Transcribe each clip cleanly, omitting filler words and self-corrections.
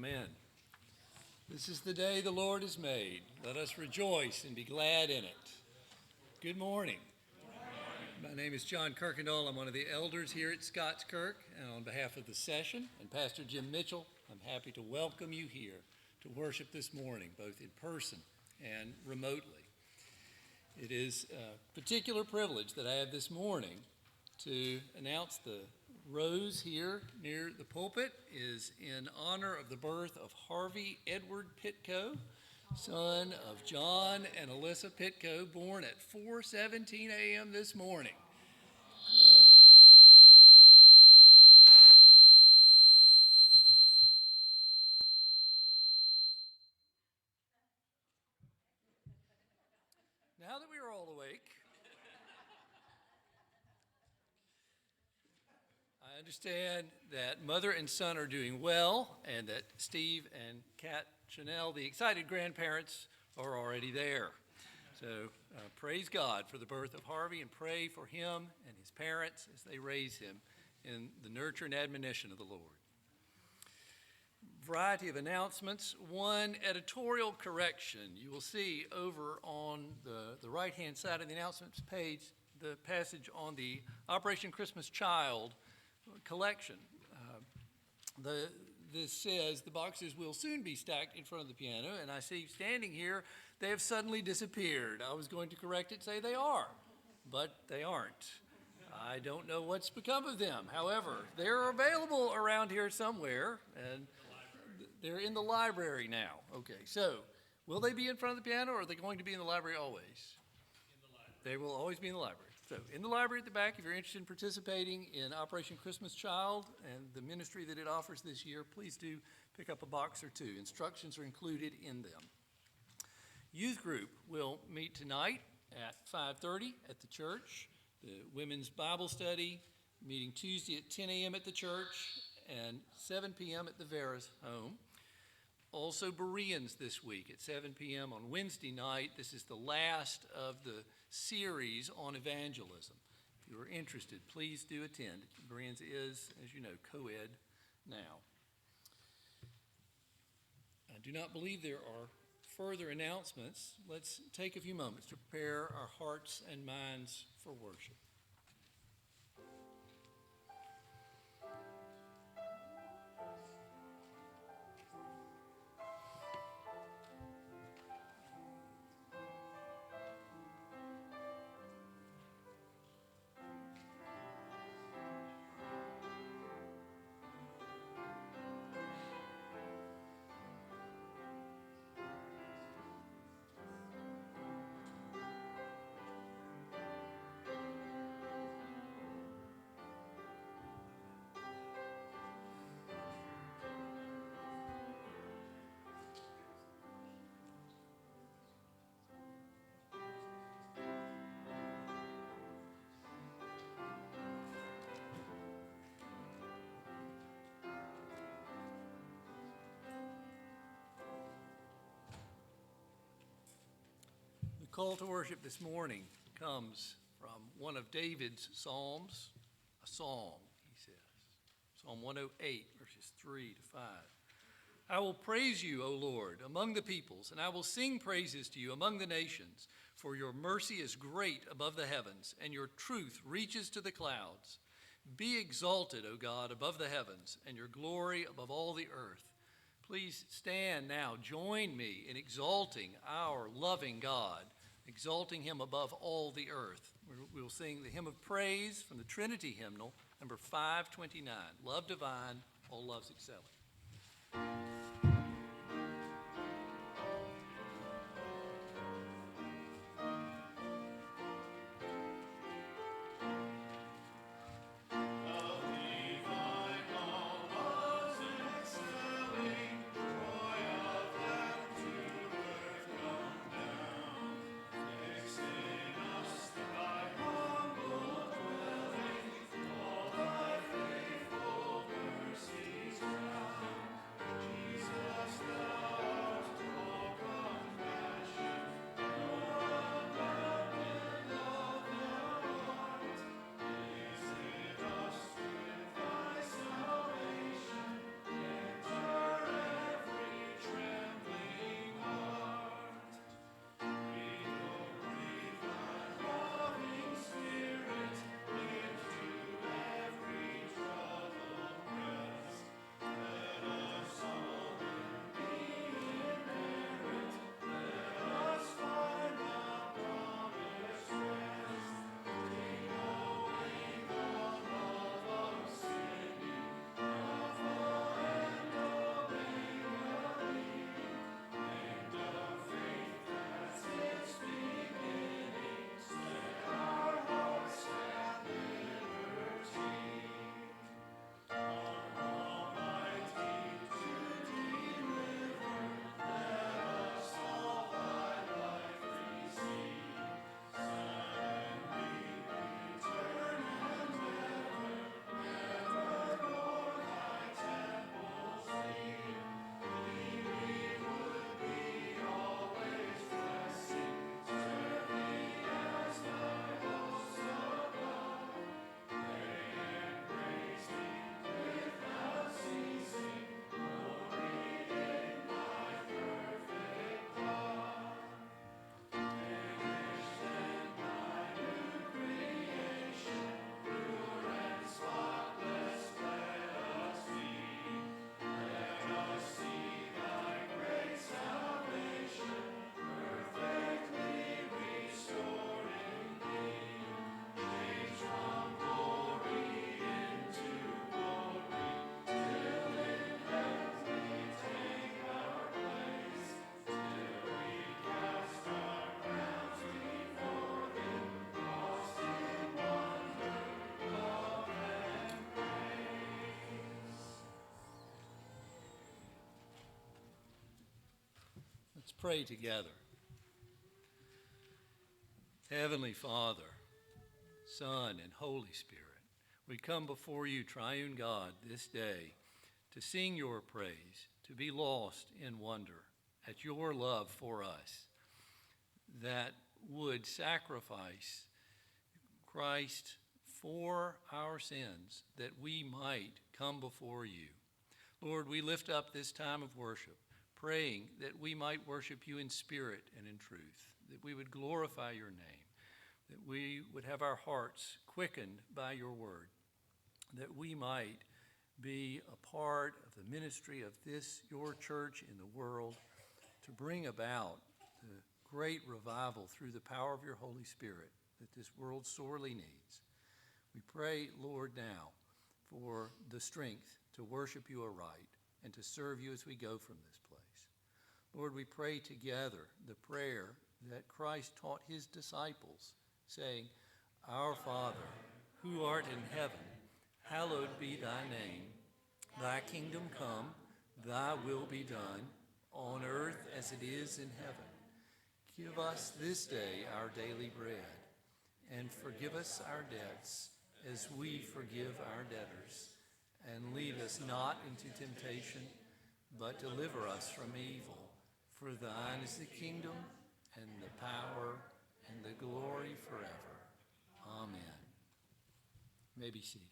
Amen. This is the day the Lord has made. Let us rejoice and be glad in it. Good morning. My name is John Kirkendall. I'm one of the elders here at Scots Kirk, and on behalf of the session and Pastor Jim Mitchell, I'm happy to welcome you here to worship this morning, both in person and remotely. It is a particular privilege that I have this morning to announce the rose here near the pulpit is in honor of the birth of Harvey Edward Pitko, son of John and Alyssa Pitko, born at 4:17 a.m. this morning. Now that we are all awake, I understand that mother and son are doing well and that Steve and Kat Chanel, the excited grandparents, are already there. So praise God for the birth of Harvey and pray for him and his parents as they raise him in the nurture and admonition of the Lord. Variety of announcements. One editorial correction. You will see over on the right-hand side of the announcements page the passage on the Operation Christmas Child collection. This says the boxes will soon be stacked in front of the piano, and I see standing here, they have suddenly disappeared. I was going to correct it, say they are, but they aren't. I don't know what's become of them. However, they're available around here somewhere, and they're in the library now. Okay, so will they be in front of the piano, or are they going to be in the library always? In the library. They will always be in the library. So in the library at the back, if you're interested in participating in Operation Christmas Child and the ministry that it offers this year, please do pick up a box or two. Instructions are included in them. Youth group will meet tonight at 5:30 at the church. The women's Bible study meeting Tuesday at 10 a.m. at the church and 7 p.m. at the Vera's home. Also Bereans this week at 7 p.m. on Wednesday night. This is the last of the series on evangelism. If you are interested, please do attend. Bereans is, as you know, co-ed now. I do not believe there are further announcements. Let's take a few moments to prepare our hearts and minds for worship. The call to worship this morning comes from one of David's Psalms, a song, he says. Psalm 108, verses 3 to 5. I will praise you, O Lord, among the peoples, and I will sing praises to you among the nations, for your mercy is great above the heavens, and your truth reaches to the clouds. Be exalted, O God, above the heavens, and your glory above all the earth. Please stand now. Join me in exalting our loving God, exalting him above all the earth. We'll sing the hymn of praise from the Trinity hymnal, number 529, Love Divine, All Loves Excelling. pray together. Heavenly Father, Son, and Holy Spirit, we come before you, triune God, this day to sing your praise, to be lost in wonder at your love for us that would sacrifice Christ for our sins that we might come before you. Lord, we lift up this time of worship, praying that we might worship you in spirit and in truth, that we would glorify your name, that we would have our hearts quickened by your word, that we might be a part of the ministry of this, your church in the world, to bring about the great revival through the power of your Holy Spirit that this world sorely needs. We pray, Lord, now for the strength to worship you aright and to serve you as we go from this place. Lord, we pray together the prayer that Christ taught his disciples, saying, Our Father, who art in heaven, hallowed be thy name. Thy kingdom come, thy will be done, on earth as it is in heaven. Give us this day our daily bread, and forgive us our debts as we forgive our debtors. And lead us not into temptation, but deliver us from evil. For thine is the kingdom, and the power, and the glory forever. Amen. You may be seated.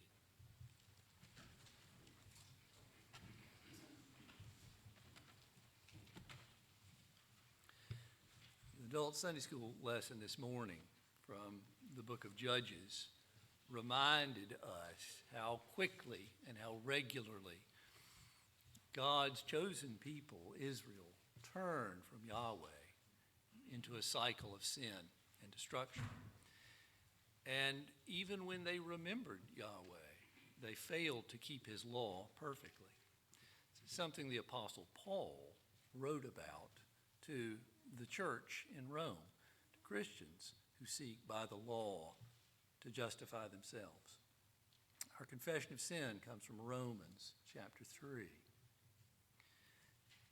The adult Sunday school lesson this morning from the book of Judges reminded us how quickly and how regularly God's chosen people, Israel, turned from Yahweh into a cycle of sin and destruction. And even when they remembered Yahweh, they failed to keep his law perfectly. It's something the Apostle Paul wrote about to the church in Rome, to Christians who seek by the law to justify themselves. Our confession of sin comes from Romans chapter 3.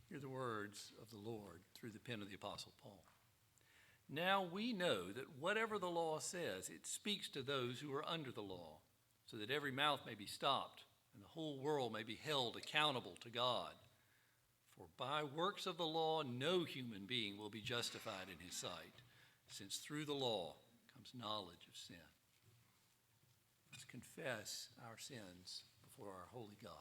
Hear the words of the Lord through the pen of the Apostle Paul. Now we know that whatever the law says, it speaks to those who are under the law, so that every mouth may be stopped and the whole world may be held accountable to God. For by works of the law, no human being will be justified in his sight, since through the law comes knowledge of sin. Let's confess our sins before our holy God.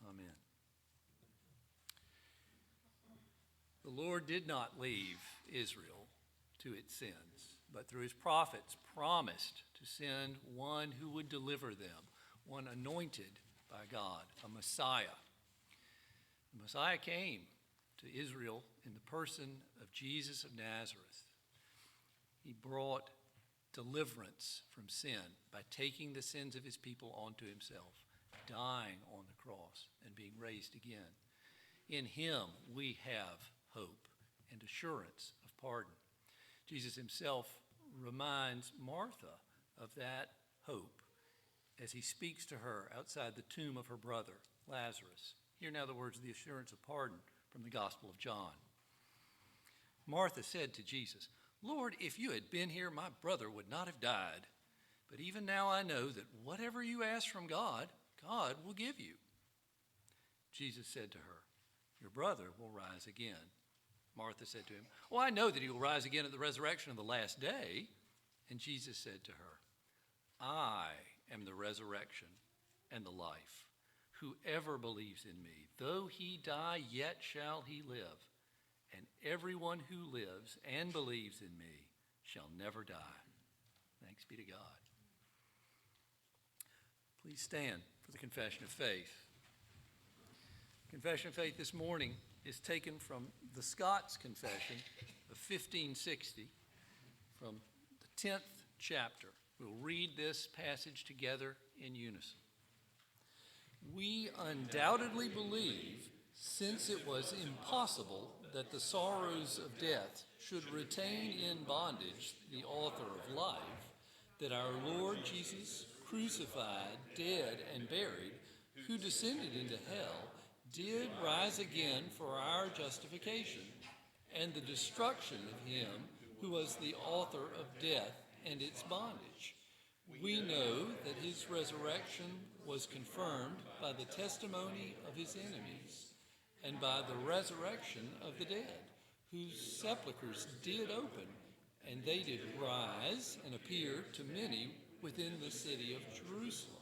Amen. The Lord did not leave Israel to its sins, but through his prophets promised to send one who would deliver them, one anointed by God, a Messiah. The Messiah came to Israel in the person of Jesus of Nazareth. He brought deliverance from sin by taking the sins of his people onto himself, dying on the cross and being raised again. In him we have hope and assurance of pardon. Jesus himself reminds Martha of that hope as he speaks to her outside the tomb of her brother, Lazarus. Hear now the words of the assurance of pardon from the Gospel of John. Martha said to Jesus, Lord, if you had been here, my brother would not have died. But even now I know that whatever you ask from God, God will give you. Jesus said to her, Your brother will rise again. Martha said to him, Oh, I know that he will rise again at the resurrection of the last day. And Jesus said to her, I am the resurrection and the life. Whoever believes in me, though he die, yet shall he live. and everyone who lives and believes in me shall never die. Thanks be to God. Please stand for the confession of faith. Confession of faith this morning is taken from the Scots Confession of 1560, from the 10th chapter. We'll read this passage together in unison. We undoubtedly believe, since it was impossible that the sorrows of death should retain in bondage the author of life, that our Lord Jesus, crucified, dead, and buried, who descended into hell, did rise again for our justification, and the destruction of him who was the author of death and its bondage. We know that his resurrection was confirmed by the testimony of his enemies, and by the resurrection of the dead, whose sepulchres did open, and they did rise and appear to many within the city of Jerusalem.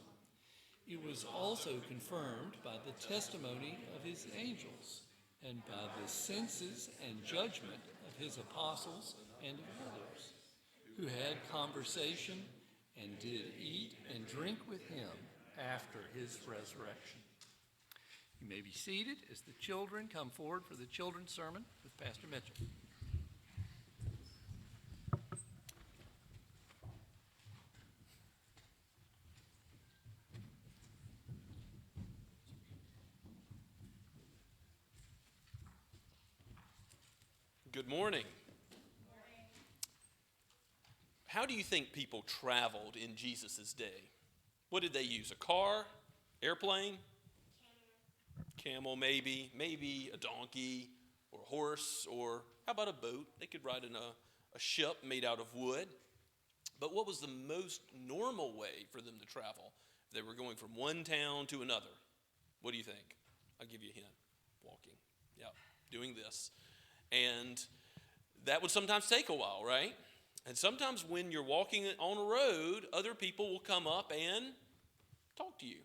It was also confirmed by the testimony of his angels, and by the senses and judgment of his apostles and of others, who had conversation and did eat and drink with him after his resurrection. You may be seated as the children come forward for the children's sermon with Pastor Mitchell. Good morning. How do you think people traveled in Jesus' day? What did they use? A car? Airplane? Camel, maybe a donkey or a horse, or how about a boat? They could ride in a ship made out of wood. But what was the most normal way for them to travel if they were going from one town to another? What do you think? I'll give you a hint. Walking. Yeah, doing this. And that would sometimes take a while, right? And sometimes when you're walking on a road, other people will come up and talk to you.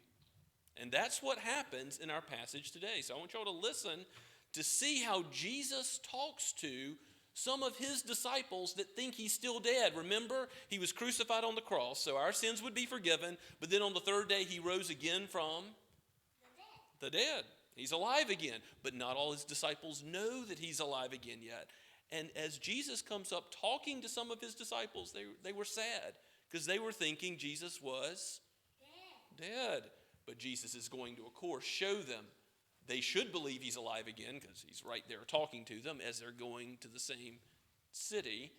And that's what happens in our passage today. So I want y'all to listen to see how Jesus talks to some of his disciples that think he's still dead. Remember, he was crucified on the cross, so our sins would be forgiven. But then on the third day, he rose again from the dead. He's alive again, but not all his disciples know that he's alive again yet. And as Jesus comes up talking to some of his disciples, they were sad because they were thinking Jesus was dead. But Jesus is going to, of course, show them they should believe he's alive again because he's right there talking to them as they're going to the same city.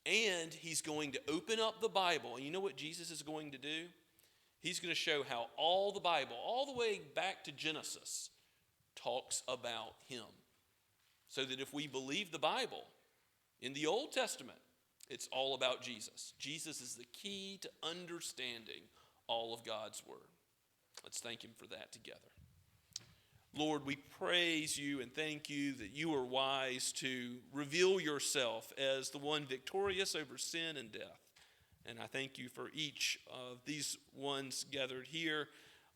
And he's going to open up the Bible. And you know what Jesus is going to do? He's going to show how all the Bible, all the way back to Genesis, talks about him. So that if we believe the Bible in the Old Testament, it's all about Jesus. Jesus is the key to understanding all of God's Word. Let's thank him for that together. Lord, we praise you and thank you that you are wise to reveal yourself as the one victorious over sin and death. And I thank you for each of these ones gathered here.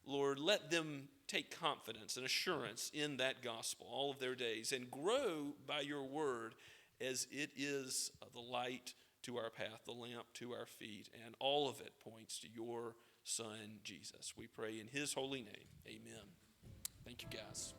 Lord, let them take confidence and assurance in that gospel all of their days and grow by your word as it is the light to our path, the lamp to our feet, and all of it points to your Son, Jesus. We pray in his holy name. Amen. Thank you, guys.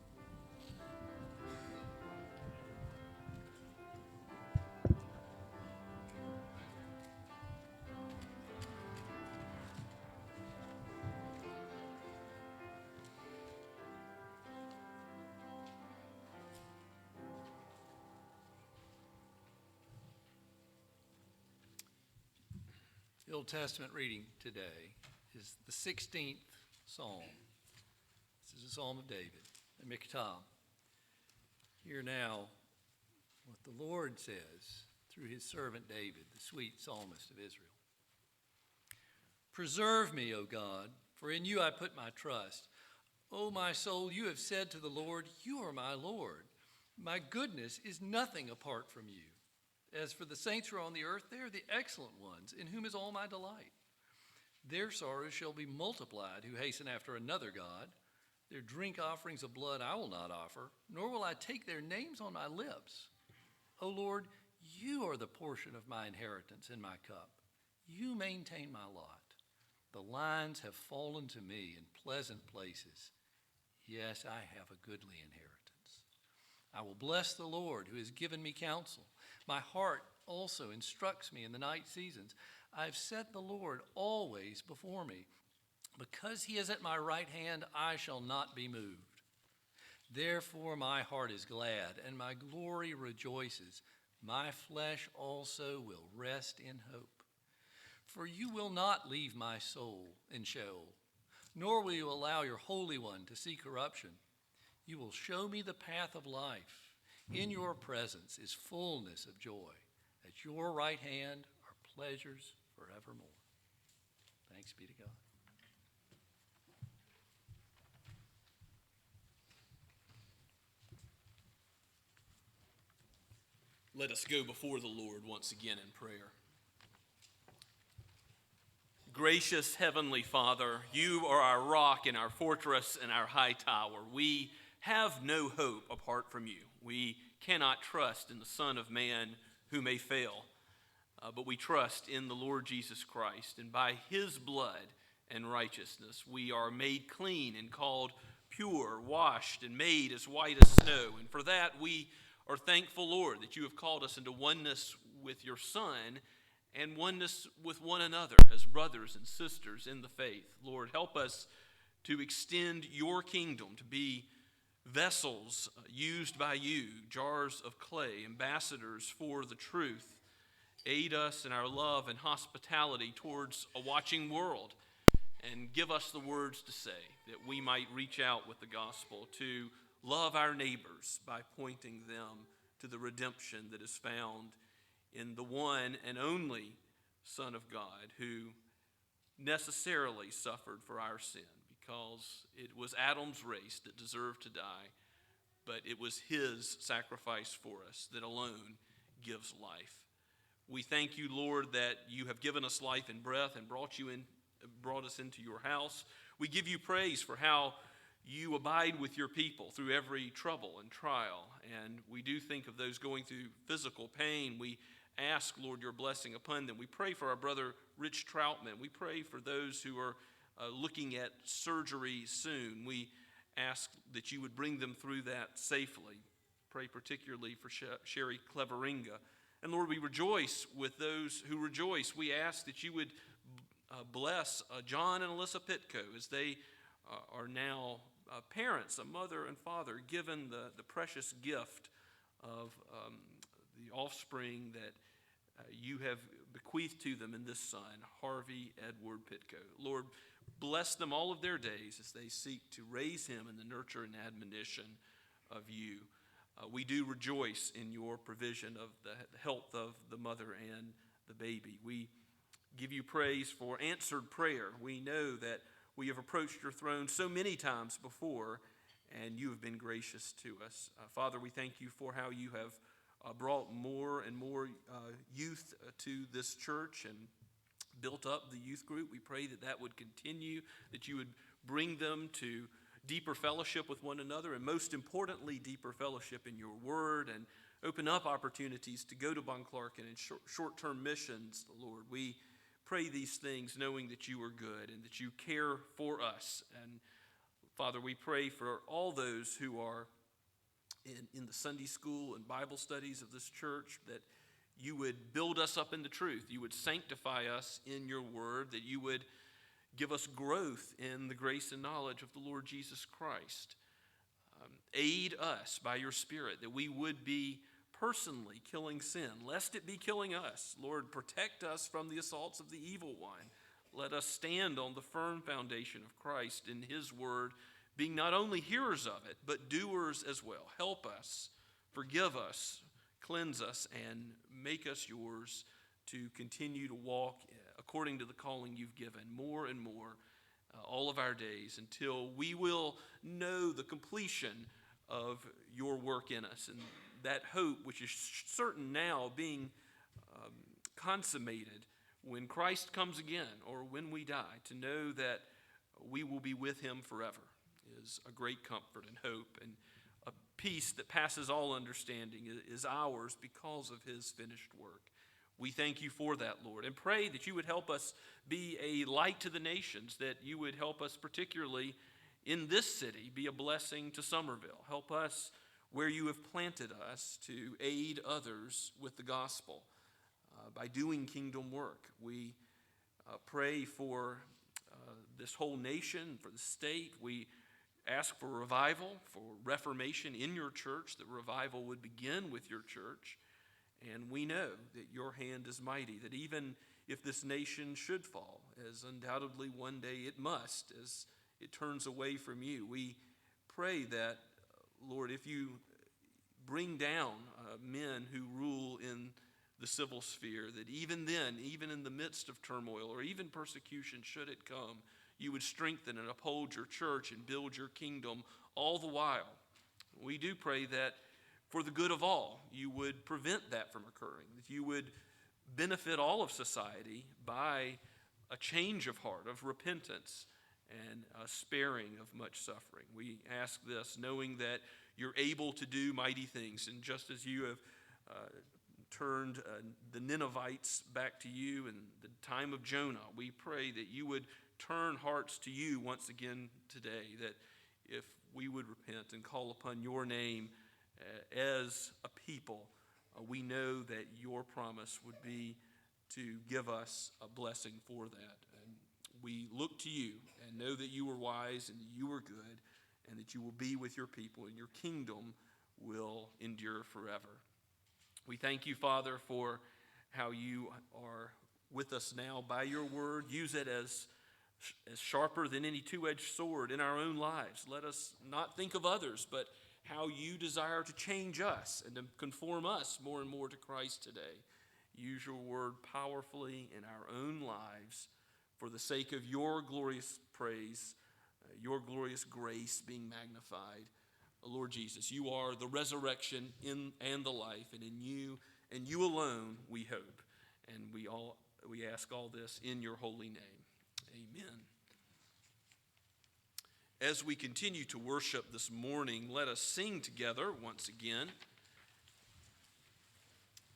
The Old Testament reading today is the 16th Psalm. This is a Psalm of David, a Miktam. Hear now what the Lord says through his servant David, the sweet psalmist of Israel. Preserve me, O God, for in you I put my trust. O my soul, you have said to the Lord, you are my Lord. My goodness is nothing apart from you. As for the saints who are on the earth, they are the excellent ones, in whom is all my delight. Their sorrows shall be multiplied who hasten after another God. Their drink offerings of blood I will not offer, nor will I take their names on my lips. O Lord, you are the portion of my inheritance in my cup. You maintain my lot. The lines have fallen to me in pleasant places. Yes, I have a goodly inheritance. I will bless the Lord who has given me counsel. My heart also instructs me in the night seasons. I have set the Lord always before me. Because he is at my right hand, I shall not be moved. Therefore my heart is glad, and my glory rejoices. My flesh also will rest in hope. For you will not leave my soul in Sheol, nor will you allow your Holy One to see corruption. You will show me the path of life. In your presence is fullness of joy. At your right hand are pleasures forevermore. Thanks be to God. Let us go before the Lord once again in prayer. Gracious Heavenly Father, you are our rock and our fortress and our high tower. We have no hope apart from you. We cannot trust in the Son of Man who may fail, but we trust in the Lord Jesus Christ. And by his blood and righteousness, we are made clean and called pure, washed, and made as white as snow. And for that, we are thankful, Lord, that you have called us into oneness with your Son and oneness with one another as brothers and sisters in the faith. Lord, help us to extend your kingdom, to be vessels used by you, jars of clay, ambassadors for the truth. Aid us in our love and hospitality towards a watching world, and give us the words to say that we might reach out with the gospel to love our neighbors by pointing them to the redemption that is found in the one and only Son of God, who necessarily suffered for our sin, because it was Adam's race that deserved to die, but it was his sacrifice for us that alone gives life. We thank you, Lord, that you have given us life and breath and brought us into your house. We give you praise for how you abide with your people through every trouble and trial. And we do think of those going through physical pain. We ask, Lord, your blessing upon them. We pray for our brother Rich Troutman. We pray for those who are looking at surgery soon. We ask that you would bring them through that safely. Pray particularly for Sherry Cleveringa. And Lord, we rejoice with those who rejoice. We ask that you would bless John and Alyssa Pitko as they are now parents, a mother and father, given the precious gift of the offspring that you have bequeathed to them in this son, Harvey Edward Pitko. Lord, bless them all of their days as they seek to raise him in the nurture and admonition of you. We do rejoice in your provision of the health of the mother and the baby. We give you praise for answered prayer. We know that we have approached your throne so many times before, and you have been gracious to us. Father, we thank you for how you have brought more and more youth to this church and built up the youth group. We pray that that would continue, that you would bring them to deeper fellowship with one another, and most importantly, deeper fellowship in your word, and open up opportunities to go to Bunclark and in short-term missions, Lord. We pray these things knowing that you are good and that you care for us. And Father, we pray for all those who are in the Sunday school and Bible studies of this church, that you would build us up in the truth. You would sanctify us in your word, that you would give us growth in the grace and knowledge of the Lord Jesus Christ. Aid us by your Spirit, that we would be personally killing sin, lest it be killing us. Lord, protect us from the assaults of the evil one. Let us stand on the firm foundation of Christ in his word, being not only hearers of it, but doers as well. Help us, forgive us, cleanse us, and make us yours to continue to walk according to the calling you've given more and more all of our days, until we will know the completion of your work in us, and that hope which is certain now being consummated when Christ comes again or when we die, to know that we will be with him forever is a great comfort and hope and a peace that passes all understanding is ours because of his finished work. We thank you for that, Lord, and pray that you would help us be a light to the nations, that you would help us particularly in this city be a blessing to Summerville. Help us where you have planted us to aid others with the gospel by doing kingdom work. We pray for this whole nation, for the state. We ask for revival, for reformation in your church, that revival would begin with your church. And we know that your hand is mighty, that even if this nation should fall, as undoubtedly one day it must, as it turns away from you, we pray that, Lord, if you bring down men who rule in the civil sphere, that even then, even in the midst of turmoil or even persecution, should it come, you would strengthen and uphold your church and build your kingdom all the while. We do pray that for the good of all, you would prevent that from occurring, that you would benefit all of society by a change of heart, of repentance, and a sparing of much suffering. We ask this knowing that you're able to do mighty things, and just as you have turned the Ninevites back to you in the time of Jonah, we pray that you would turn hearts to you once again today, that if we would repent and call upon your name as a people, we know that your promise would be to give us a blessing for that. And we look to you and know that you are wise and that you are good and that you will be with your people and your kingdom will endure forever. We thank you, Father, for how you are with us now by your word. Use it as sharper than any two-edged sword in our own lives. Let us not think of others, but how you desire to change us and to conform us more and more to Christ today. Use your word powerfully in our own lives for the sake of your glorious praise, your glorious grace being magnified. Lord Jesus, you are the resurrection and the life, and in you and you alone we hope. And we ask all this in your holy name. Amen. As we continue to worship this morning, let us sing together once again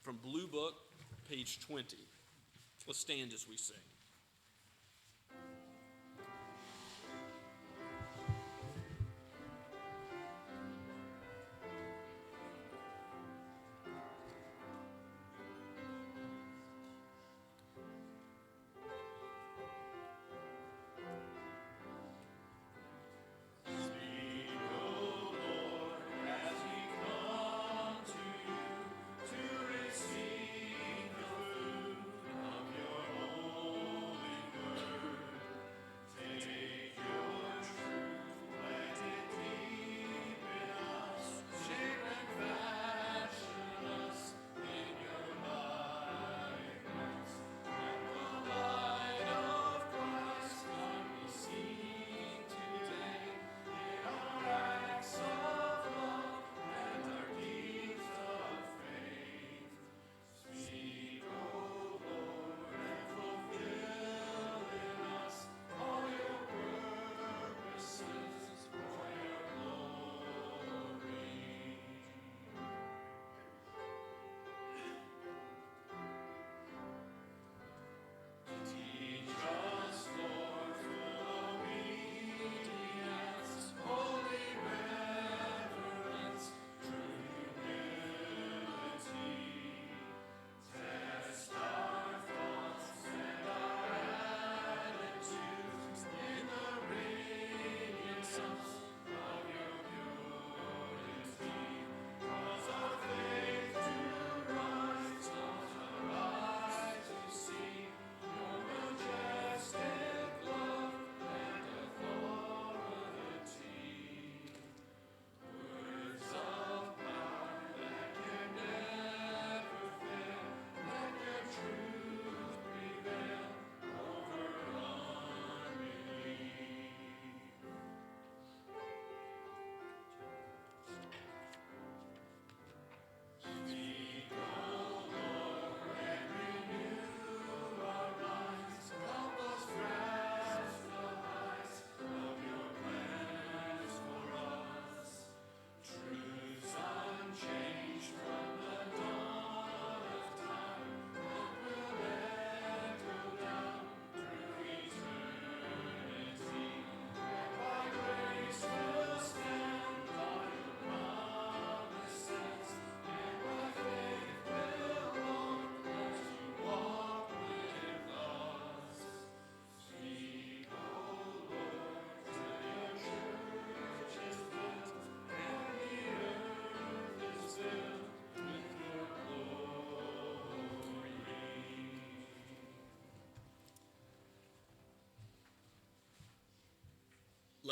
from Blue Book, page 20. Let's stand as we sing. Receive the fruit of your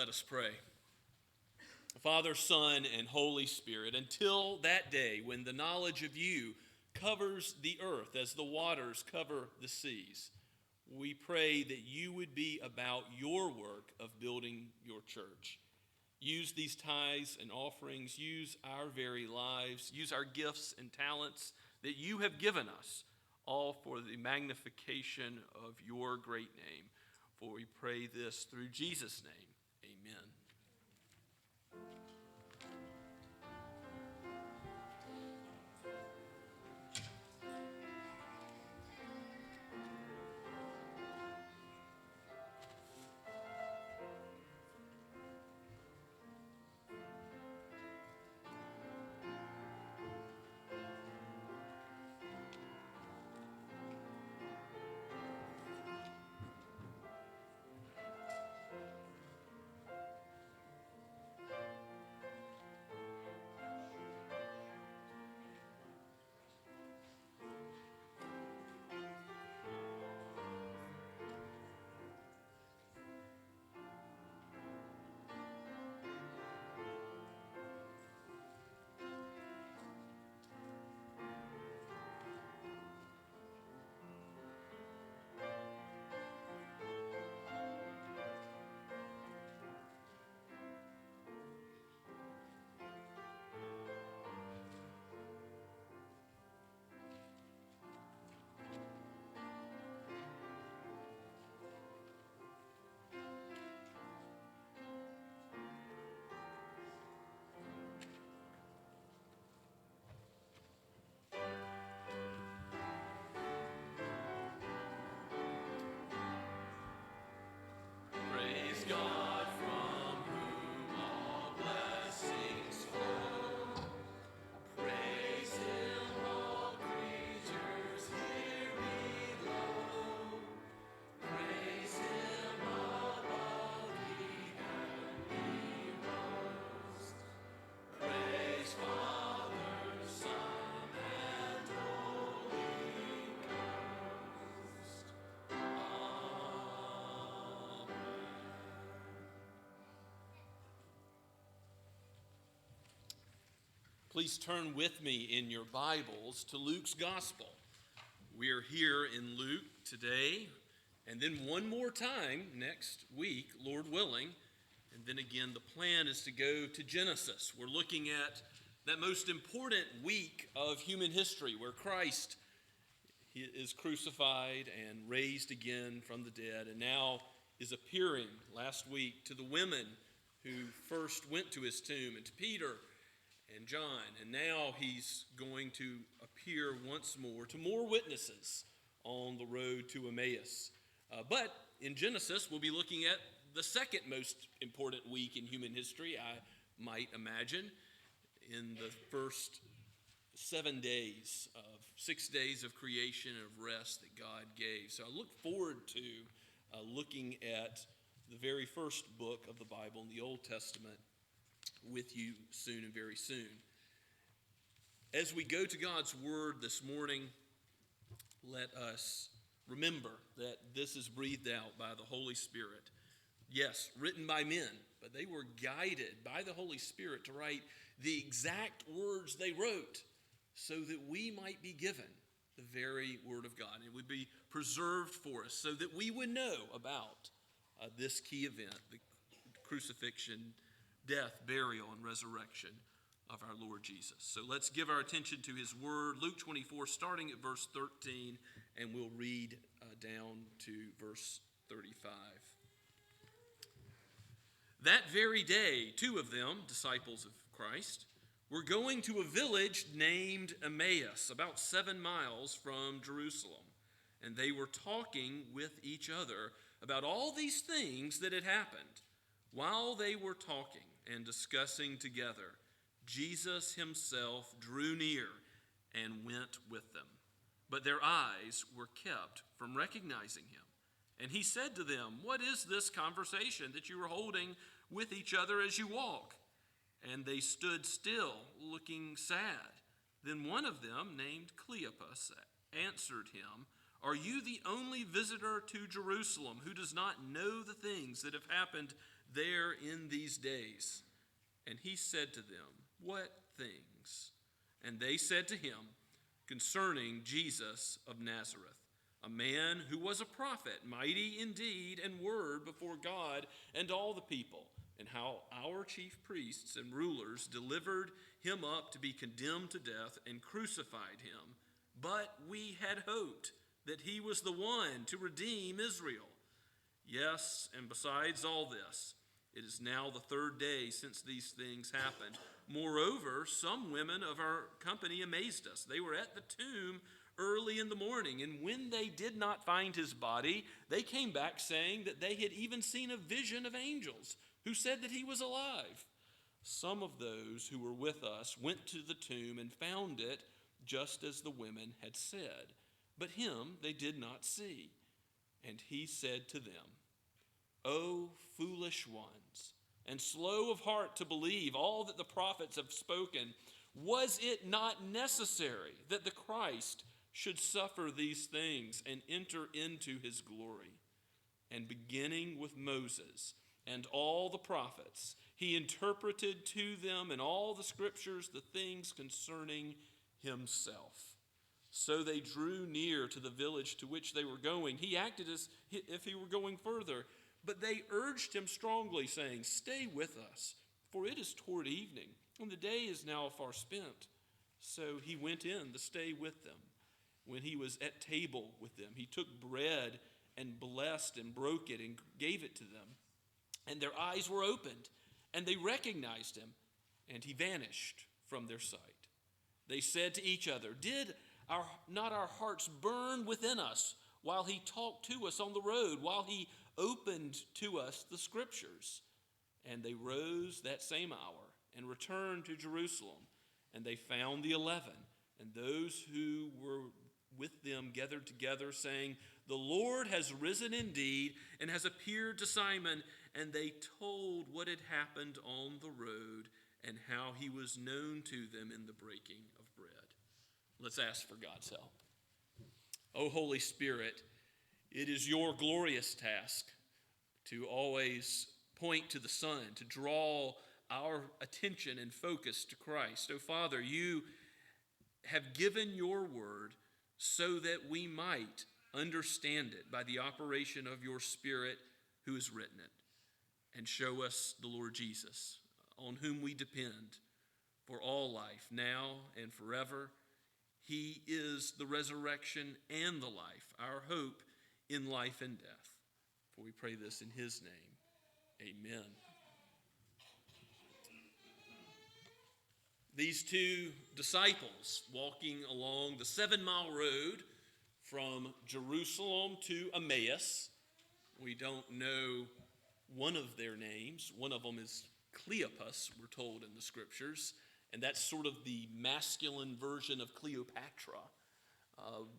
Let us pray. Father, Son, and Holy Spirit, until that day when the knowledge of you covers the earth as the waters cover the seas, we pray that you would be about your work of building your church. Use these tithes and offerings, use our very lives, use our gifts and talents that you have given us, all for the magnification of your great name. For we pray this through Jesus' name. Amen. Praise God from whom all blessings flow. Praise him, all creatures here below. Praise him above the heavenly host. Praise Father, Son, and Holy Ghost. Please turn with me in your Bibles to Luke's Gospel. We are here in Luke today, and then one more time next week, Lord willing. And then again, the plan is to go to Genesis. We're looking at that most important week of human history where Christ is crucified and raised again from the dead, and now is appearing last week to the women who first went to his tomb, and to Peter and John, and now he's going to appear once more to more witnesses on the road to Emmaus. But in Genesis, we'll be looking at the second most important week in human history, I might imagine, in the first 7 days of 6 days of creation and of rest that God gave. So I look forward to looking at the very first book of the Bible in the Old Testament with you soon and very soon. As we go to God's Word this morning, let us remember that this is breathed out by the Holy Spirit. Yes, written by men, but they were guided by the Holy Spirit to write the exact words they wrote so that we might be given the very Word of God. It would be preserved for us so that we would know about this key event, the crucifixion, death, burial, and resurrection of our Lord Jesus. So let's give our attention to his word, Luke 24, starting at verse 13, and we'll read down to verse 35. That very day, 2 of them, disciples of Christ, were going to a village named Emmaus, about 7 miles from Jerusalem, and they were talking with each other about all these things that had happened. While they were talking and discussing together, Jesus himself drew near and went with them. But their eyes were kept from recognizing him. And he said to them, "What is this conversation that you are holding with each other as you walk?" And they stood still, looking sad. Then one of them, named Cleopas, answered him, "Are you the only visitor to Jerusalem who does not know the things that have happened there in these days?" And he said to them, "What things?" And they said to him, "Concerning Jesus of Nazareth, a man who was a prophet, mighty in deed and word before God and all the people, and how our chief priests and rulers delivered him up to be condemned to death and crucified him. But we had hoped that he was the one to redeem Israel. Yes, and besides all this, it is now the third day since these things happened. Moreover, some women of our company amazed us. They were at the tomb early in the morning, and when they did not find his body, they came back saying that they had even seen a vision of angels who said that he was alive. Some of those who were with us went to the tomb and found it just as the women had said, but him they did not see. And he said to them, "O foolish ones, and slow of heart to believe all that the prophets have spoken, was it not necessary that the Christ should suffer these things and enter into his glory? And beginning with Moses and all the prophets, he interpreted to them in all the scriptures the things concerning himself." So they drew near to the village to which they were going. He acted as if he were going further, but they urged him strongly, saying, "Stay with us, for it is toward evening, and the day is now far spent." So he went in to stay with them. When he was at table with them, he took bread and blessed and broke it and gave it to them. And their eyes were opened, and they recognized him, and he vanished from their sight. They said to each other, "Did not our hearts burn within us while he talked to us on the road, while he opened to us the scriptures?" And they rose that same hour and returned to Jerusalem. And they found the 11 and those who were with them gathered together, saying, "The Lord has risen indeed and has appeared to Simon." And they told what had happened on the road and how he was known to them in the breaking of bread. Let's ask for God's help. O Holy Spirit, it is your glorious task to always point to the Son, to draw our attention and focus to Christ. O Father, you have given your word so that we might understand it by the operation of your Spirit who has written it, and show us the Lord Jesus, on whom we depend for all life, now and forever. He is the resurrection and the life, our hope in life and death. For we pray this in his name. Amen. These two disciples walking along the 7-mile road from Jerusalem to Emmaus. We don't know one of their names. One of them is Cleopas, we're told in the scriptures. And that's sort of the masculine version of Cleopatra.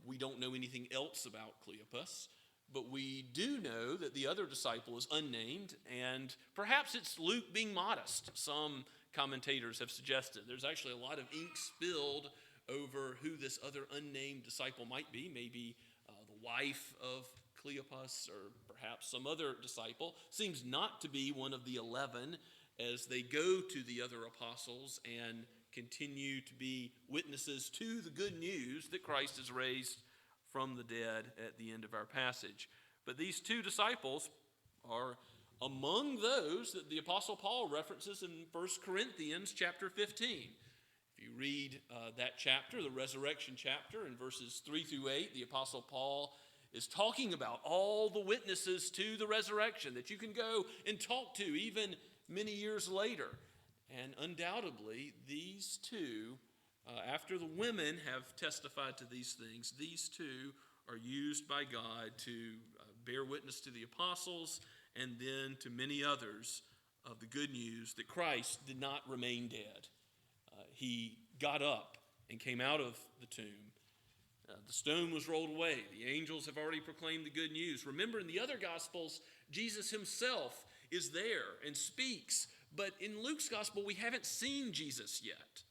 We don't know anything else about Cleopas, but we do know that the other disciple is unnamed, and perhaps it's Luke being modest. Some commentators have suggested there's actually a lot of ink spilled over who this other unnamed disciple might be, maybe the wife of Cleopas or perhaps some other disciple. Seems not to be one of the 11 as they go to the other apostles and continue to be witnesses to the good news that Christ is raised from the dead at the end of our passage. But these two disciples are among those that the Apostle Paul references in 1 Corinthians chapter 15. If you read that chapter, the resurrection chapter, in verses 3 through 8, the Apostle Paul is talking about all the witnesses to the resurrection that you can go and talk to even many years later. And undoubtedly, these two, after the women have testified to these things, these two are used by God to bear witness to the apostles and then to many others of the good news that Christ did not remain dead. He got up and came out of the tomb. The stone was rolled away. The angels have already proclaimed the good news. Remember, in the other Gospels, Jesus himself is there and speaks. But in Luke's Gospel, we haven't seen Jesus yet.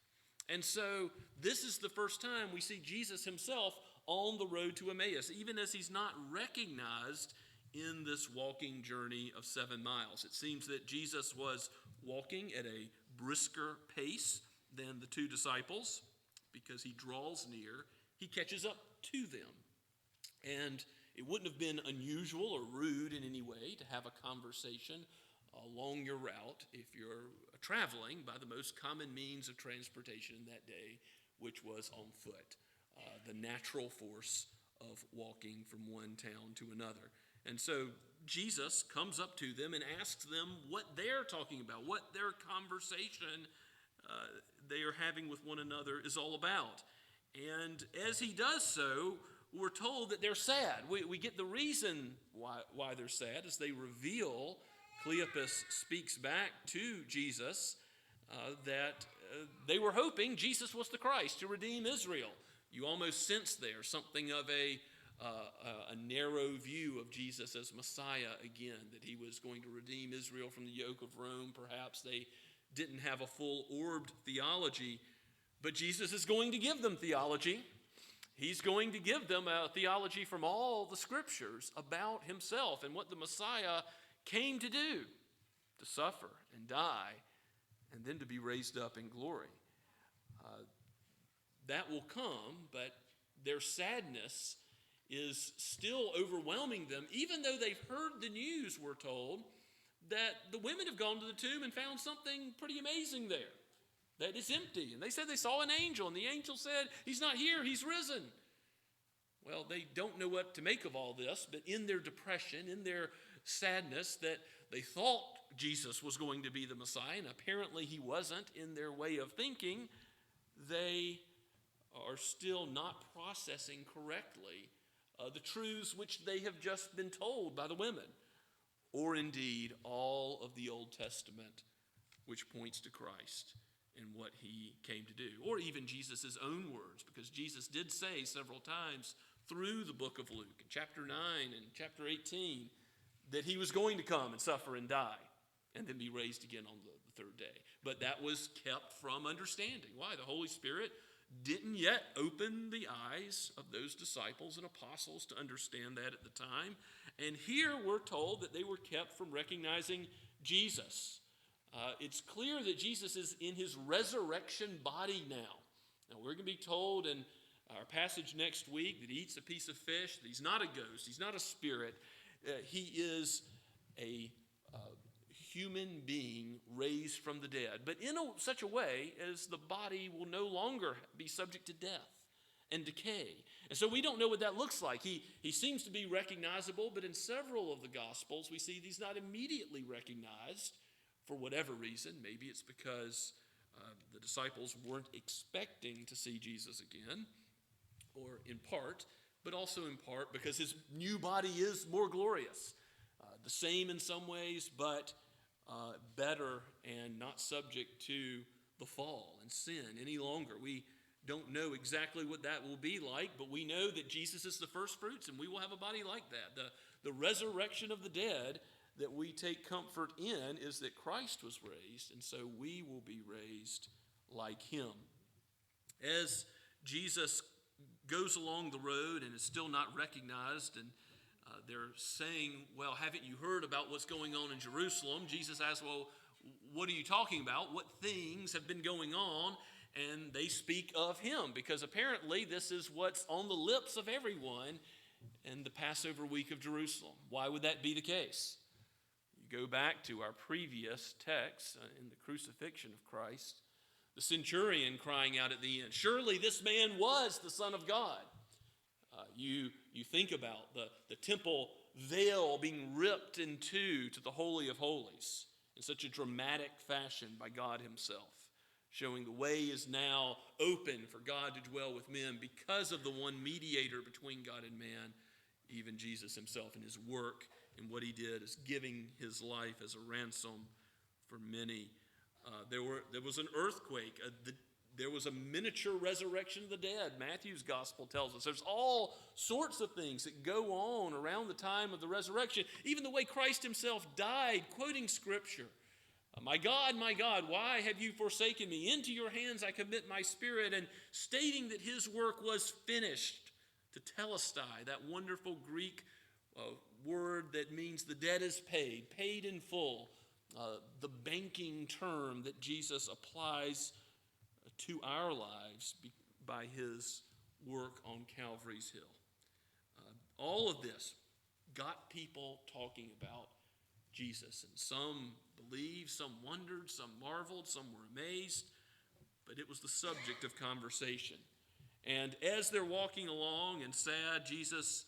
And so this is the first time we see Jesus himself on the road to Emmaus, even as he's not recognized in this walking journey of 7 miles. It seems that Jesus was walking at a brisker pace than the 2 disciples. Because he draws near, he catches up to them. And it wouldn't have been unusual or rude in any way to have a conversation along your route if you're traveling by the most common means of transportation in that day, which was on foot, the natural force of walking from one town to another. And so Jesus comes up to them and asks them what they're talking about, what their conversation they are having with one another is all about. And as he does so, we're told that they're sad. We get the reason why they're sad as they reveal, Cleopas speaks back to Jesus that they were hoping Jesus was the Christ to redeem Israel. You almost sense there something of a narrow view of Jesus as Messiah again, that he was going to redeem Israel from the yoke of Rome. Perhaps they didn't have a full orbed theology, but Jesus is going to give them theology. He's going to give them a theology from all the scriptures about himself and what the Messiah came to do, to suffer and die, and then to be raised up in glory. That will come, but their sadness is still overwhelming them, even though they've heard the news, we're told, that the women have gone to the tomb and found something pretty amazing there, that it's empty. And they said they saw an angel, and the angel said, he's not here, he's risen. Well, they don't know what to make of all this, but in their depression, in their sadness, that they thought Jesus was going to be the Messiah, and apparently he wasn't in their way of thinking, they are still not processing correctly the truths which they have just been told by the women, or indeed all of the Old Testament, which points to Christ and what he came to do, or even Jesus' own words, because Jesus did say several times through the book of Luke, in chapter 9 and chapter 18, that he was going to come and suffer and die, and then be raised again on the 3rd day. But that was kept from understanding. Why? The Holy Spirit didn't yet open the eyes of those disciples and apostles to understand that at the time. And here we're told that they were kept from recognizing Jesus. It's clear that Jesus is in his resurrection body now. Now we're going to be told in our passage next week that he eats a piece of fish, that he's not a ghost, he's not a spirit. He is a human being raised from the dead, but in such a way as the body will no longer be subject to death and decay. And so we don't know what that looks like. He seems to be recognizable, but in several of the Gospels we see he's not immediately recognized for whatever reason. Maybe it's because the disciples weren't expecting to see Jesus again, or in part, but also in part because his new body is more glorious. The same in some ways, but better and not subject to the fall and sin any longer. We don't know exactly what that will be like, but we know that Jesus is the first fruits, and we will have a body like that. The resurrection of the dead that we take comfort in is that Christ was raised, and so we will be raised like him. As Jesus goes along the road and is still not recognized, and they're saying, well, haven't you heard about what's going on in Jerusalem? Jesus asks, well, what are you talking about? What things have been going on? And they speak of him, because apparently this is what's on the lips of everyone in the Passover week of Jerusalem. Why would that be the case? You go back to our previous text in the crucifixion of Christ, the centurion crying out at the end, surely this man was the Son of God. You think about the temple veil being ripped in two to the Holy of Holies in such a dramatic fashion by God himself, showing the way is now open for God to dwell with men because of the one mediator between God and man, even Jesus himself, and his work and what he did is giving his life as a ransom for many. There was an earthquake. There was a miniature resurrection of the dead. Matthew's gospel tells us there's all sorts of things that go on around the time of the resurrection. Even the way Christ himself died, quoting scripture. My God, why have you forsaken me? Into your hands I commit my spirit. And stating that his work was finished, to telestai, that wonderful Greek a word that means the debt is paid in full. The banking term that Jesus applies to our lives by his work on Calvary's Hill. All of this got people talking about Jesus. And some believed, some wondered, some marveled, some were amazed. But it was the subject of conversation. And as they're walking along and sad, Jesus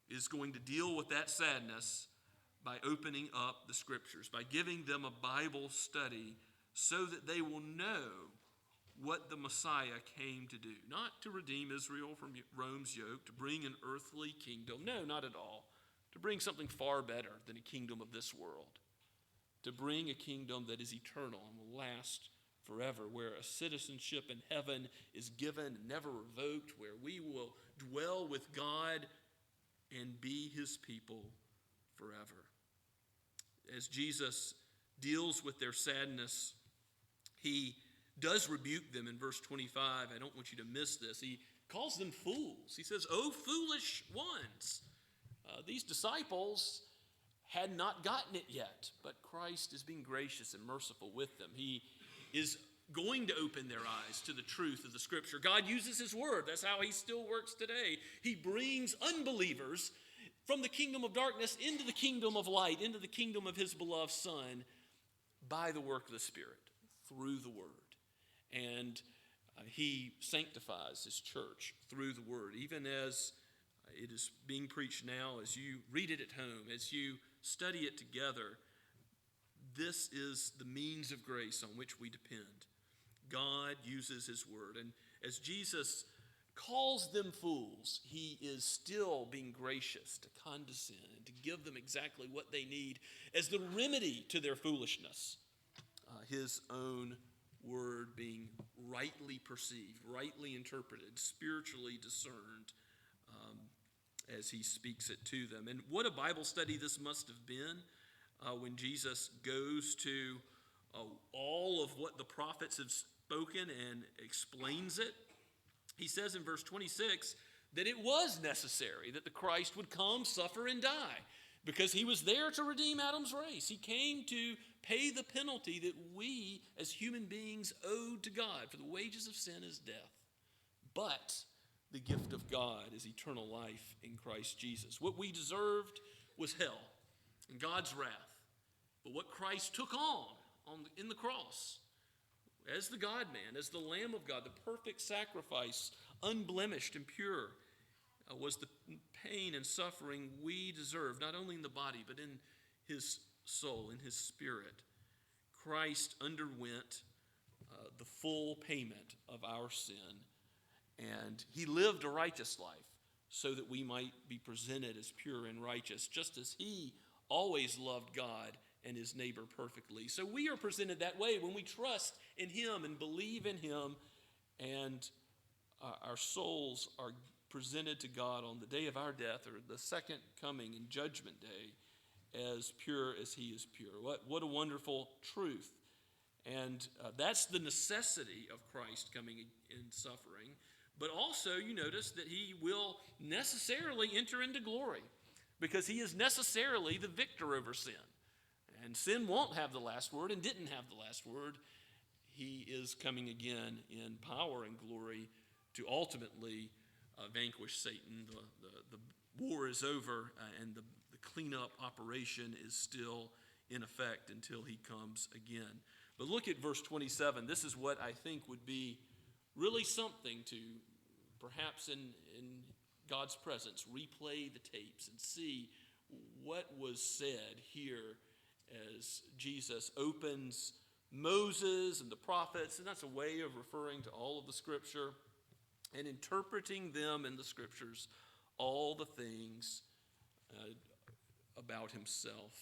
is going to deal with that sadness by opening up the scriptures, by giving them a Bible study so that they will know what the Messiah came to do. Not to redeem Israel from Rome's yoke, to bring an earthly kingdom. No, not at all. To bring something far better than a kingdom of this world. To bring a kingdom that is eternal and will last forever, where a citizenship in heaven is given and never revoked, where we will dwell with God and be his people forever. As Jesus deals with their sadness, he does rebuke them in verse 25. I don't want you to miss this. He calls them fools. He says, "O foolish ones." These disciples had not gotten it yet, but Christ is being gracious and merciful with them. He is going to open their eyes to the truth of the Scripture. God uses his word. That's how he still works today. He brings unbelievers from the kingdom of darkness into the kingdom of light, into the kingdom of his beloved Son, by the work of the Spirit, through the word. And he sanctifies his church through the word, even as it is being preached now, as you read it at home, as you study it together. This is the means of grace on which we depend. God uses his word. And as Jesus calls them fools, he is still being gracious to condescend and to give them exactly what they need as the remedy to their foolishness. His own word being rightly perceived, rightly interpreted, spiritually discerned as he speaks it to them. And what a Bible study this must have been when Jesus goes to all of what the prophets have spoken and explains it. He says in verse 26 that it was necessary that the Christ would come, suffer, and die, because he was there to redeem Adam's race. He came to pay the penalty that we as human beings owed to God, for the wages of sin is death. But the gift of God is eternal life in Christ Jesus. What we deserved was hell and God's wrath. But what Christ took on in the cross, as the God-man, as the Lamb of God, the perfect sacrifice, unblemished and pure, was the pain and suffering we deserve, not only in the body, but in his soul, in his spirit. Christ underwent the full payment of our sin, and he lived a righteous life so that we might be presented as pure and righteous, just as he always loved God and his neighbor perfectly. So we are presented that way when we trust in him and believe in him, and our souls are presented to God on the day of our death, or the second coming in judgment day, as pure as he is pure. What a wonderful truth. And that's the necessity of Christ coming in suffering. But also, you notice that he will necessarily enter into glory, because he is necessarily the victor over sin. And sin won't have the last word, and didn't have the last word. He is coming again in power and glory to ultimately vanquish Satan. The war is over, and the cleanup operation is still in effect until he comes again. But look at verse 27. This is what I think would be really something to, perhaps in God's presence, replay the tapes and see what was said here as Jesus opens Moses and the prophets, and that's a way of referring to all of the Scripture, and interpreting them in the Scriptures, all the things about himself.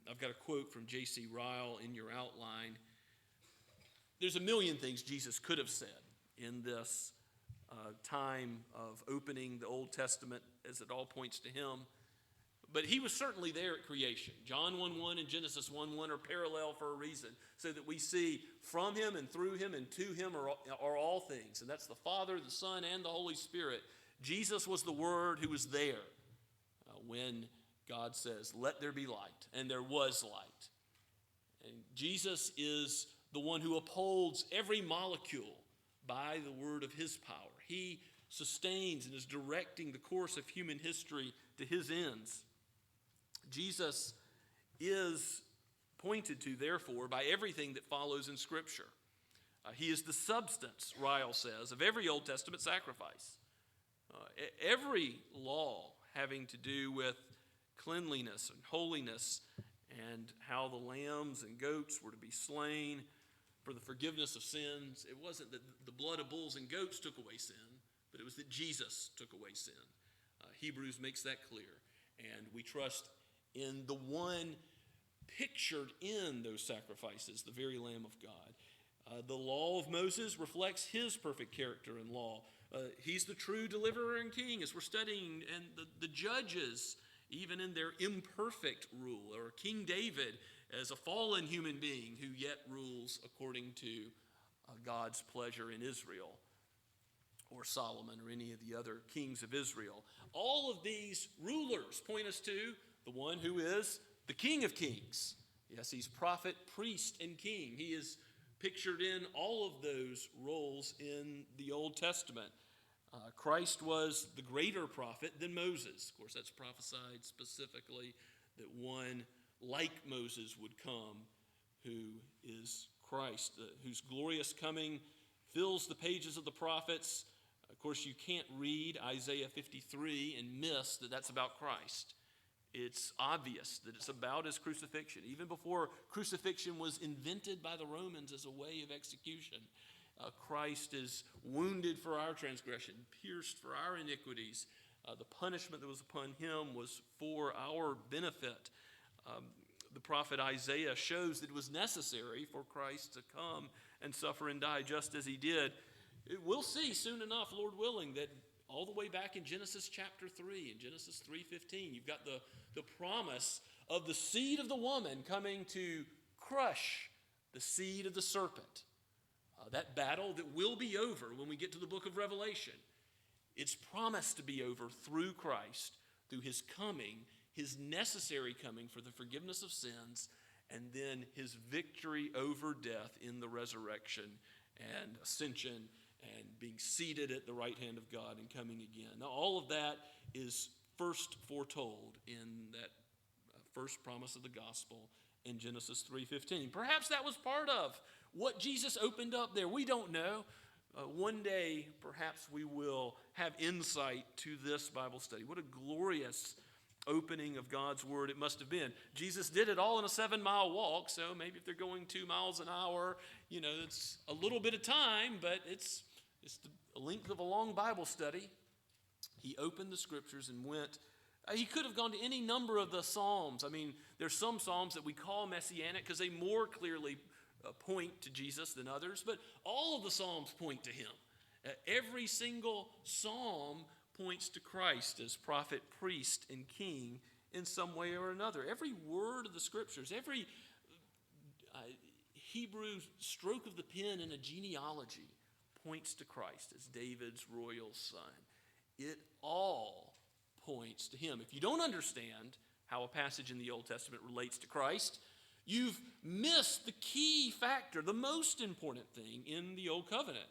I've got a quote from J.C. Ryle in your outline. There's a million things Jesus could have said in this time of opening the Old Testament, as it all points to him. But he was certainly there at creation. John 1:1 and Genesis 1:1 are parallel for a reason, so that we see from him and through him and to him are all things. And that's the Father, the Son, and the Holy Spirit. Jesus was the Word who was there when God says, "Let there be light," and there was light. And Jesus is the one who upholds every molecule by the word of his power. He sustains and is directing the course of human history to his ends. Jesus is pointed to, therefore, by everything that follows in Scripture. He is the substance, Ryle says, of every Old Testament sacrifice. Every law having to do with cleanliness and holiness and how the lambs and goats were to be slain for the forgiveness of sins. It wasn't that the blood of bulls and goats took away sin, but it was that Jesus took away sin. Hebrews makes that clear. And we trust in the one pictured in those sacrifices, the very Lamb of God. The law of Moses reflects his perfect character and law. He's the true deliverer and king, as we're studying, and the judges, even in their imperfect rule, or King David as a fallen human being who yet rules according to God's pleasure in Israel, or Solomon, or any of the other kings of Israel. All of these rulers point us to the one who is the King of Kings. Yes, he's prophet, priest, and king. He is pictured in all of those roles in the Old Testament. Christ was the greater prophet than Moses. Of course, that's prophesied specifically that one like Moses would come, who is Christ, whose glorious coming fills the pages of the prophets. Of course, you can't read Isaiah 53 and miss that that's about Christ. It's obvious that it's about his crucifixion. Even before crucifixion was invented by the Romans as a way of execution, Christ is wounded for our transgression, pierced for our iniquities. The punishment that was upon him was for our benefit. The prophet Isaiah shows that it was necessary for Christ to come and suffer and die just as he did. We'll see soon enough, Lord willing, that all the way back in Genesis chapter 3, in Genesis 3:15, you've got the promise of the seed of the woman coming to crush the seed of the serpent. That battle that will be over when we get to the book of Revelation. It's promised to be over through Christ, through his coming, his necessary coming for the forgiveness of sins, and then his victory over death in the resurrection and ascension and being seated at the right hand of God and coming again. Now, all of that is first foretold in that first promise of the gospel in Genesis 3:15. Perhaps that was part of what Jesus opened up there. We don't know. One day, perhaps we will have insight to this Bible study. What a glorious opening of God's word it must have been. Jesus did it all in a 7-mile walk, so maybe if they're going 2 miles an hour, it's a little bit of time, but it's the length of a long Bible study. He opened the scriptures and went. He could have gone to any number of the Psalms. I mean, there's some Psalms that we call messianic because they more clearly point to Jesus than others, but all of the Psalms point to him. Every single Psalm points to Christ as prophet, priest, and king in some way or another. Every word of the scriptures, every Hebrew stroke of the pen in a genealogy points to Christ as David's royal son. It all points to him. If you don't understand how a passage in the Old Testament relates to Christ, you've missed the key factor, the most important thing in the Old Covenant.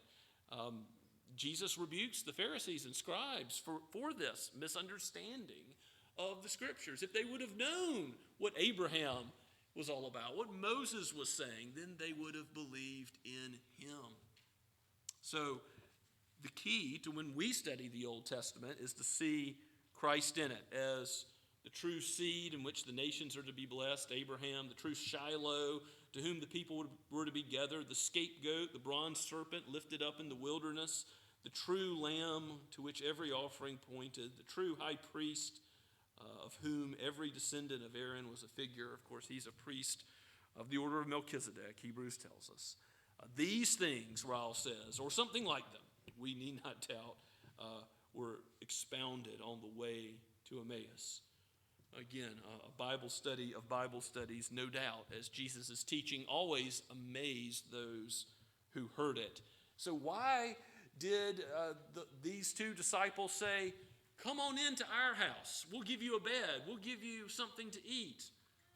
Jesus rebukes the Pharisees and scribes for this misunderstanding of the scriptures. If they would have known what Abraham was all about, what Moses was saying, then they would have believed in him. So the key to when we study the Old Testament is to see Christ in it as the true seed in which the nations are to be blessed, Abraham, the true Shiloh, to whom the people were to be gathered, the scapegoat, the bronze serpent lifted up in the wilderness, the true lamb to which every offering pointed, the true high priest of whom every descendant of Aaron was a figure. Of course, he's a priest of the order of Melchizedek, Hebrews tells us. These things, Ryle says, or something like them, we need not doubt, were expounded on the way to Emmaus. Again, a Bible study of Bible studies, no doubt, as Jesus' teaching always amazed those who heard it. So why did these two disciples say, come on into our house. We'll give you a bed. We'll give you something to eat.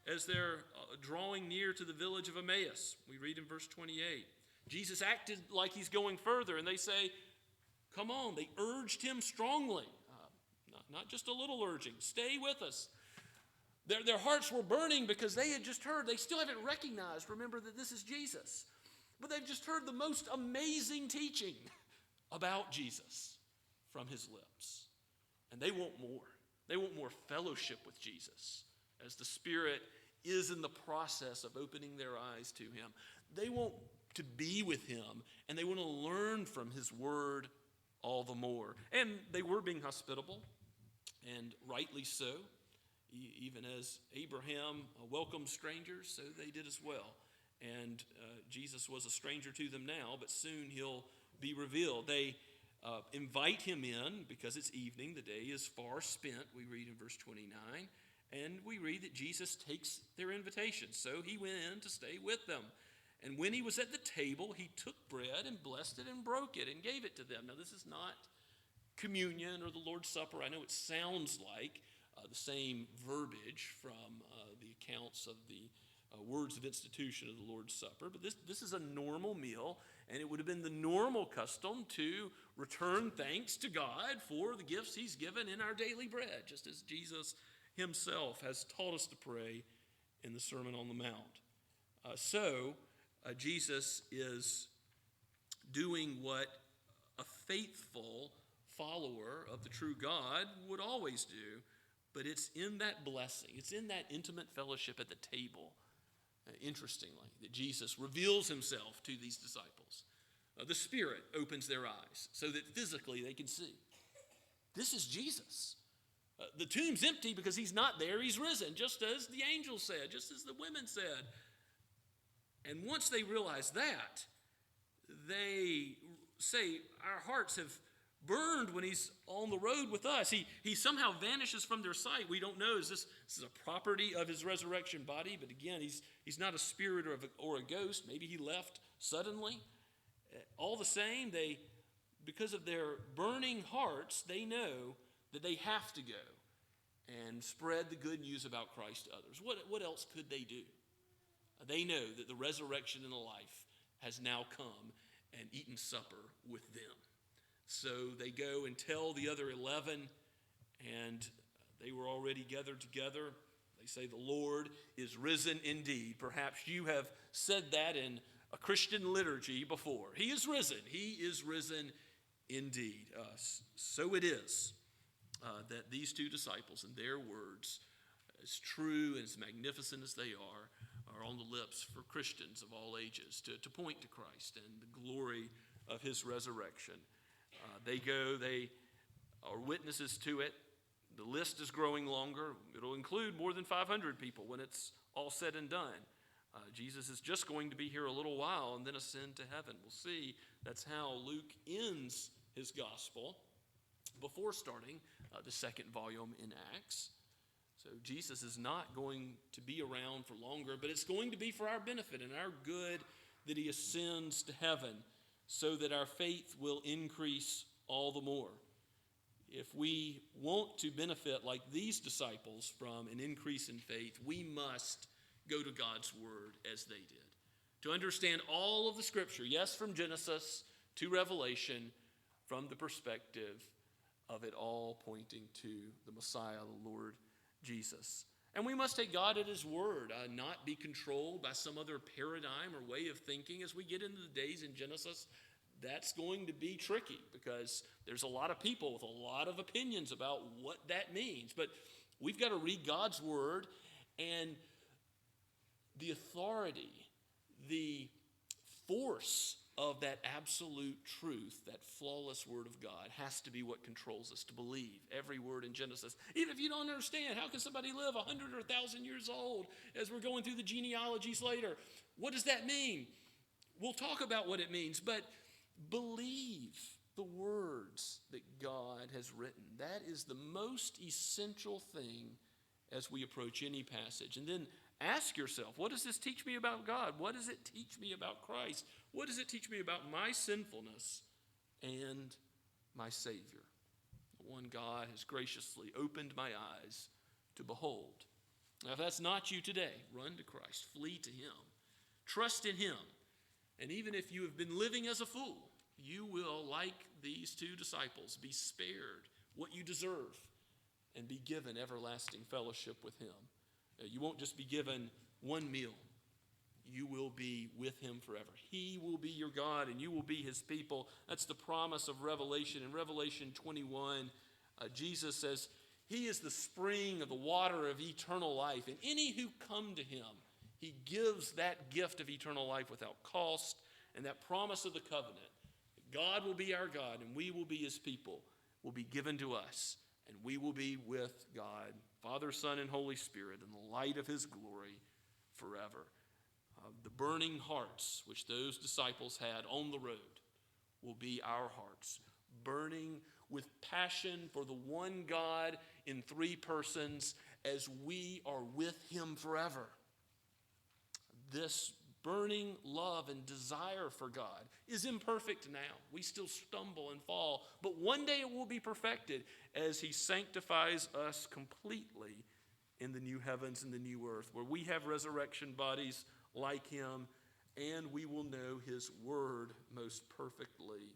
As they're drawing near to the village of Emmaus, we read in verse 28. Jesus acted like he's going further, and they say, come on. They urged him strongly. Not just a little urging. Stay with us. Their hearts were burning because they had just heard. They still haven't recognized, remember, that this is Jesus. But they've just heard the most amazing teaching about Jesus from his lips. And they want more. They want more fellowship with Jesus as the Spirit is in the process of opening their eyes to him. They want to be with him, and they want to learn from his word all the more. And they were being hospitable, and rightly so. Even as Abraham welcomed strangers, so they did as well. And Jesus was a stranger to them now, but soon he'll be revealed. They invite him in because it's evening. The day is far spent, we read in verse 29. And we read that Jesus takes their invitation. So he went in to stay with them. And when he was at the table, he took bread and blessed it and broke it and gave it to them. Now, this is not communion or the Lord's Supper. I know it sounds like the same verbiage from the accounts of the words of institution of the Lord's Supper. But this is a normal meal, and it would have been the normal custom to return thanks to God for the gifts he's given in our daily bread, just as Jesus himself has taught us to pray in the Sermon on the Mount. So Jesus is doing what a faithful follower of the true God would always do, but it's in that blessing, it's in that intimate fellowship at the table, interestingly, that Jesus reveals himself to these disciples. The Spirit opens their eyes so that physically they can see. This is Jesus. The tomb's empty because he's not there, he's risen, just as the angels said, just as the women said. And once they realize that, they say, our hearts have burned when he's on the road with us. He somehow vanishes from their sight. We don't know, this is a property of his resurrection body, but again, he's not a spirit or a ghost. Maybe he left suddenly. All the same, because of their burning hearts, they know that they have to go and spread the good news about Christ to others. What else could they do? They know that the resurrection and the life has now come and eaten supper with them. So they go and tell the other 11, and they were already gathered together. They say, the Lord is risen indeed. Perhaps you have said that in a Christian liturgy before. He is risen. He is risen indeed. So it is that these two disciples and their words, as true and as magnificent as they are on the lips for Christians of all ages to point to Christ and the glory of his resurrection. They are witnesses to it. The list is growing longer. It'll include more than 500 people when it's all said and done. Jesus is just going to be here a little while and then ascend to heaven. We'll see. That's how Luke ends his gospel before starting the second volume in Acts. So Jesus is not going to be around for longer, but it's going to be for our benefit and our good that he ascends to heaven so that our faith will increase all the more. If we want to benefit like these disciples from an increase in faith, we must go to God's word as they did. To understand all of the scripture, yes, from Genesis to Revelation, from the perspective of it all pointing to the Messiah, the Lord Jesus. And we must take God at his word, not be controlled by some other paradigm or way of thinking. As we get into the days in Genesis, that's going to be tricky because there's a lot of people with a lot of opinions about what that means. But we've got to read God's word, and the authority, the force of that absolute truth, that flawless word of God, has to be what controls us to believe every word in Genesis. Even if you don't understand, how can somebody live 100 or 1,000 years old as we're going through the genealogies later? What does that mean? We'll talk about what it means, but believe the words that God has written. That is the most essential thing as we approach any passage. And then ask yourself, what does this teach me about God? What does it teach me about Christ? What does it teach me about my sinfulness and my Savior? The one God has graciously opened my eyes to behold. Now, if that's not you today, run to Christ, flee to him, trust in him. And even if you have been living as a fool, you will, like these two disciples, be spared what you deserve and be given everlasting fellowship with him. You won't just be given one meal. You will be with him forever. He will be your God and you will be his people. That's the promise of Revelation. In Revelation 21, Jesus says, he is the spring of the water of eternal life. And any who come to him, he gives that gift of eternal life without cost. And that promise of the covenant, that God will be our God and we will be his people, will be given to us. And we will be with God, Father, Son, and Holy Spirit in the light of his glory forever. The burning hearts which those disciples had on the road will be our hearts, burning with passion for the one God in three persons as we are with him forever. This burning love and desire for God is imperfect now. We still stumble and fall, but one day it will be perfected as he sanctifies us completely in the new heavens and the new earth, where we have resurrection bodies like him, and we will know his word most perfectly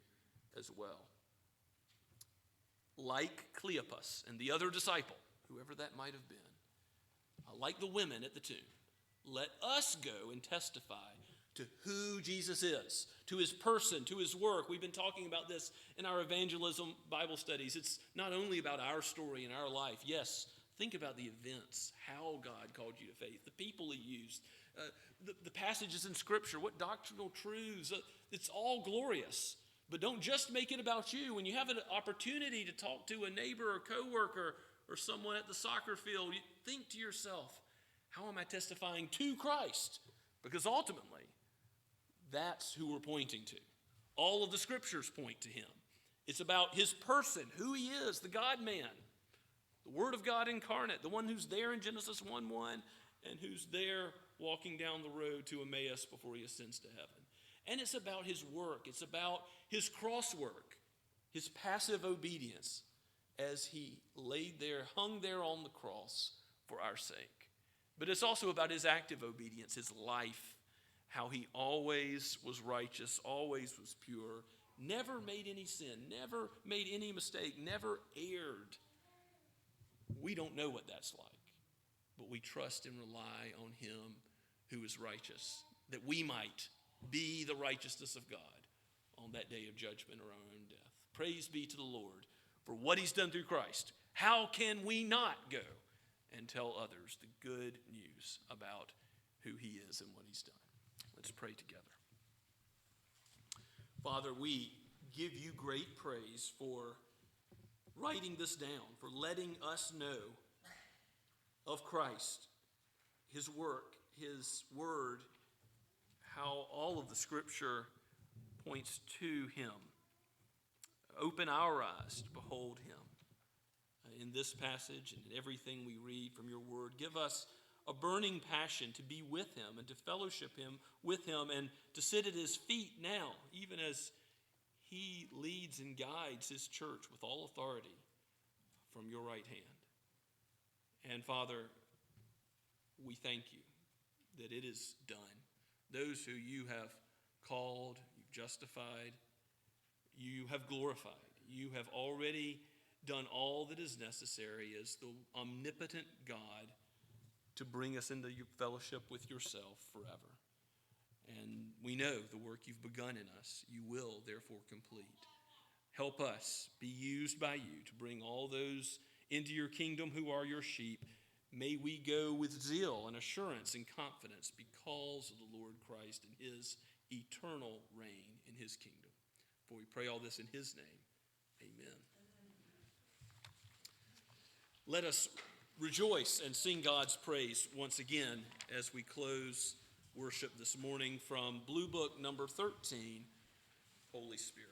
as well. Like Cleopas and the other disciple, whoever that might have been, like the women at the tomb, let us go and testify to who Jesus is, to his person, to his work. We've been talking about this in our evangelism Bible studies. It's not only about our story and our life. Yes, think about the events, how God called you to faith, the people he used, the passages in Scripture, what doctrinal truths. It's all glorious. But don't just make it about you. When you have an opportunity to talk to a neighbor or coworker or someone at the soccer field, you think to yourself, how am I testifying to Christ? Because ultimately, that's who we're pointing to. All of the Scriptures point to him. It's about his person, who he is, the God-man, the Word of God incarnate, the one who's there in Genesis 1:1 and who's there walking down the road to Emmaus before he ascends to heaven. And it's about his work. It's about his cross work, his passive obedience as he laid there, hung there on the cross for our sake. But it's also about his active obedience, his life, how he always was righteous, always was pure, never made any sin, never made any mistake, never erred. We don't know what that's like, but we trust and rely on him who is righteous, that we might be the righteousness of God on that day of judgment or our own death. Praise be to the Lord for what he's done through Christ. How can we not go and tell others the good news about who he is and what he's done? Let's pray together. Father, we give you great praise for writing this down, for letting us know of Christ, his work, his word, how all of the Scripture points to him. Open our eyes to behold him. In this passage and in everything we read from your word, give us a burning passion to be with him and to fellowship him with him and to sit at his feet now, even as he leads and guides his church with all authority from your right hand. And Father, we thank you that it is done. Those who you have called, you've justified, you have glorified. You have already done all that is necessary as the omnipotent God to bring us into your fellowship with yourself forever. And we know the work you've begun in us, you will therefore complete. Help us be used by you to bring all those into your kingdom who are your sheep. May we go with zeal and assurance and confidence because of the Lord Christ and his eternal reign in his kingdom. For we pray all this in his name. Amen. Let us rejoice and sing God's praise once again as we close worship this morning from Blue Book number 13, Holy Spirit.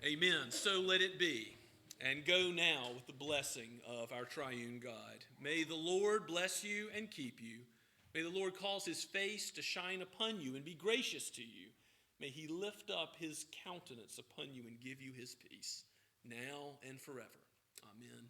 Amen. So let it be. And go now with the blessing of our triune God. May the Lord bless you and keep you. May the Lord cause his face to shine upon you and be gracious to you. May he lift up his countenance upon you and give you his peace, now and forever. Amen.